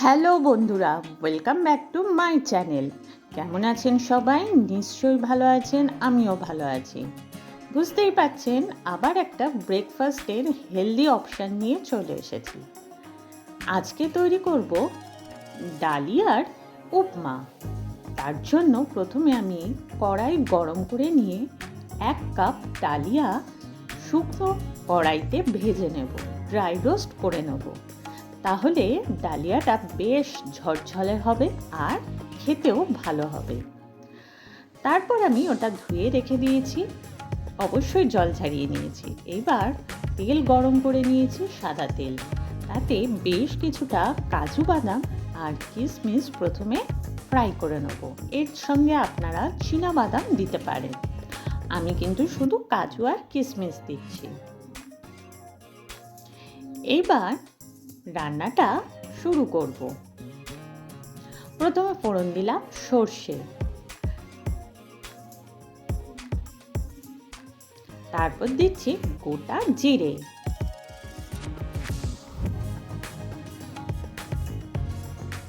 Hello বন্ধুরা, welcome back to my channel. কেমন আছেন সবাই? নিশ্চয়ই ভালো আছেন, আমিও ভালো আছি। বুঝতেই পাচ্ছেন, আবার একটা ব্রেকফাস্টের হেলদি অপশান নিয়ে চলে এসেছি। আজকে তৈরি করব ডালিয়ার উপমা। তার জন্য প্রথমে আমি কড়াই গরম করে নিয়ে 1 কাপ ডালিয়া শুকনো কড়াইতে ভেজে নেব, ড্রাই রোস্ট করে নেব। তাহলে ডালিয়াটা বেশ ঝরঝরে হবে আর খেতেও ভালো হবে। তারপর আমি ওটা ধুয়ে রেখে দিয়েছি, অবশ্যই জল ঝরিয়ে নিয়েছি। এবার তেল গরম করে নিয়েছি, সাদা তেল। তাতে বেশ কিছুটা কাজু বাদাম আর কিশমিশ প্রথমে ফ্রাই করে নেব। এর সঙ্গে আপনারা চীনা বাদাম দিতে পারেন, আমি কিন্তু শুধু কাজু আর কিশমিশ দিচ্ছি। এইবার রান্নাটা শুরু করব। প্রথমে ফোড়ন দিলাম সর্ষে, তারপর দিচ্ছি গোটা জিরে,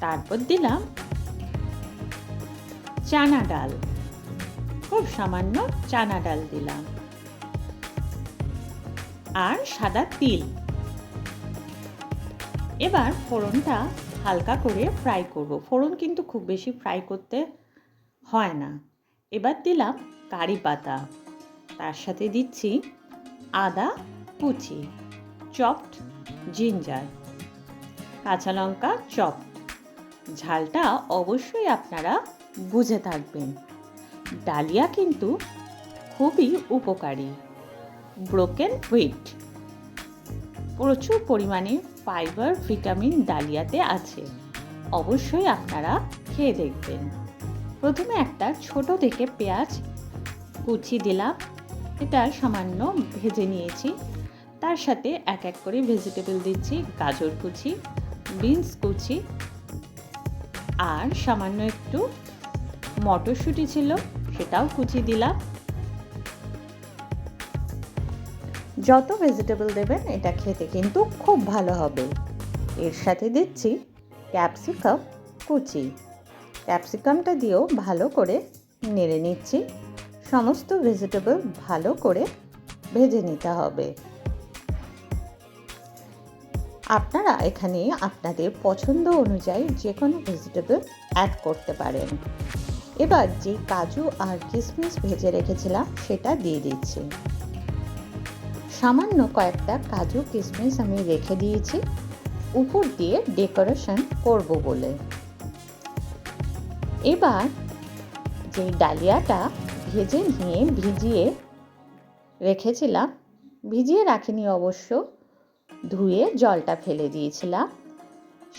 তারপর দিলাম চানা ডাল, খুব সামান্য চানা ডাল দিলাম, আর সাদা তিল। এবার ফোড়নটা হালকা করে ফ্রাই করব। ফোড়ন কিন্তু খুব বেশি ফ্রাই করতে হয় না। এবার দিলাম কারি পাতা, তার সাথে দিচ্ছি আদা কুচি, চপড জিঞ্জার, কাঁচা লঙ্কা চপড। ঝালটা অবশ্যই আপনারা বুঝে থাকবেন। ডালিয়া কিন্তু খুবই উপকারী। ব্রোকেন হুইট, প্রচুর পরিমাণে ফাইবার ভিটামিন ডালিয়াতে আছে, অবশ্যই আপনারা খেয়ে দেখবেন। প্রথমে একটা ছোট থেকে পেঁয়াজ কুচি দিলাম, এটা সামান্য ভেজে নিয়েছি। তার সাথে এক এক করে ভেজিটেবল দিচ্ছি, গাজর কুচি, বিনস কুচি, আর সামান্য একটু মটরশুঁটি ছিল, সেটাও কুচি দিলাম। যত ভেজিটেবল দেবেন এটা খেতে কিন্তু খুব ভালো হবে। এর সাথে দিচ্ছি ক্যাপসিকাম কুচি, ক্যাপসিকামটা দিয়েও ভালো করে নেড়ে নিচ্ছি। সমস্ত ভেজিটেবল ভালো করে ভেজে নিতে হবে। আপনারা এখানে আপনাদের পছন্দ অনুযায়ী যে কোনো ভেজিটেবল অ্যাড করতে পারেন। এবার যে কাজু আর কিশমিশ ভেজে রেখেছিলাম সেটা দিয়ে দিচ্ছি। সামান্য কয়েকটা কাজু কিশমিশ আমি রেখে দিয়েছি উপর দিয়ে ডেকোরেশন করব বলে। এবার যে ডালিয়াটা ভেজে নিয়ে ভিজিয়ে রেখেছিলাম, ভিজিয়ে রাখিনি অবশ্য, ধুয়ে জলটা ফেলে দিয়েছিলাম,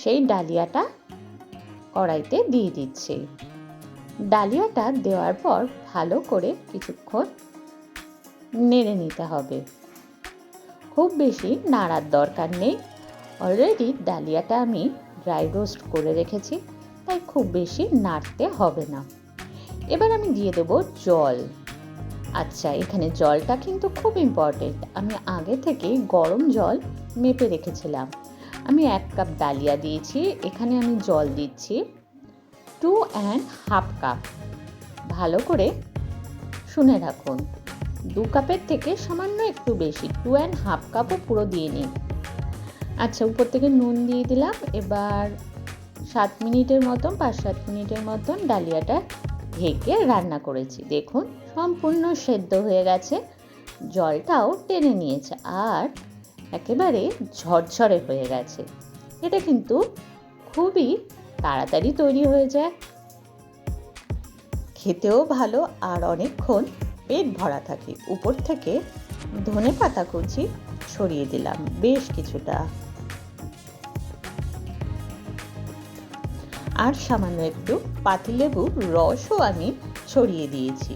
সেই ডালিয়াটা কড়াইতে দিয়ে দিচ্ছি। ডালিয়াটা দেওয়ার পর ভালো করে কিছুক্ষণ নেড়ে নিতে হবে। খুব বেশি নাড়ার দরকার নেই, অলরেডি ডালিয়াটা আমি ড্রাই রোস্ট করে রেখেছি, তাই খুব বেশি নাড়তে হবে না। এবার আমি দিয়ে দেব জল। আচ্ছা, এখানে জলটা কিন্তু খুব ইম্পর্টেন্ট। আমি আগে থেকে গরম জল মেপে রেখেছিলাম। আমি 1 কাপ ডালিয়া দিয়েছি, এখানে আমি জল দিচ্ছি 2.5 কাপ। ভালো করে শুনে রাখুন, 2 কাপের থেকে সামান্য একটু বেশি, 2.5 কাপও পুরো দিয়ে নিন। আচ্ছা, উপর থেকে নুন দিয়ে দিলাম। এবার 7 মিনিটের মতন, 5-7 মিনিটের মতন ডালিয়াটা ঢেকে রান্না করেছি। দেখুন সম্পূর্ণ সেদ্ধ হয়ে গেছে, জলটাও টেনে নিয়েছে আর একেবারে ঝরঝরে হয়ে গেছে। এটা কিন্তু খুবই তাড়াতাড়ি তৈরি হয়ে যায়, খেতেও ভালো আর অনেকক্ষণ পেট ভরা থাকে। উপর থেকে ধনেপাতা কুচি ছড়িয়ে দিলাম বেশ কিছুটা, আর সামান্য একটু পাতিলেবুর রসও আমি ছড়িয়ে দিয়েছি,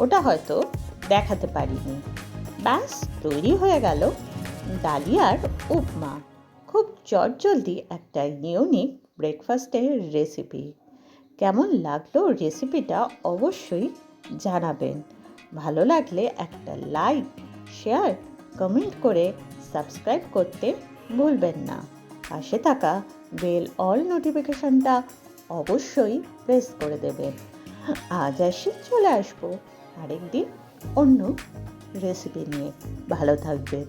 ওটা হয়তো দেখাতে পারিনি। ব্যাস তৈরি হয়ে গেল ডালিয়ার উপমা। খুব চটজলদি একটা ইউনিক ব্রেকফাস্টের রেসিপি। কেমন লাগলো রেসিপিটা অবশ্যই জানাবেন। ভালো লাগলে একটা লাইক, শেয়ার, কমেন্ট করে সাবস্ক্রাইব করতে ভুলবেন না। পাশে থাকা বেল অল নোটিফিকেশনটা অবশ্যই প্রেস করে দেবেন। আজ আসি, চলে আসবো আরেকদিন অন্য রেসিপি নিয়ে। ভালো থাকবেন।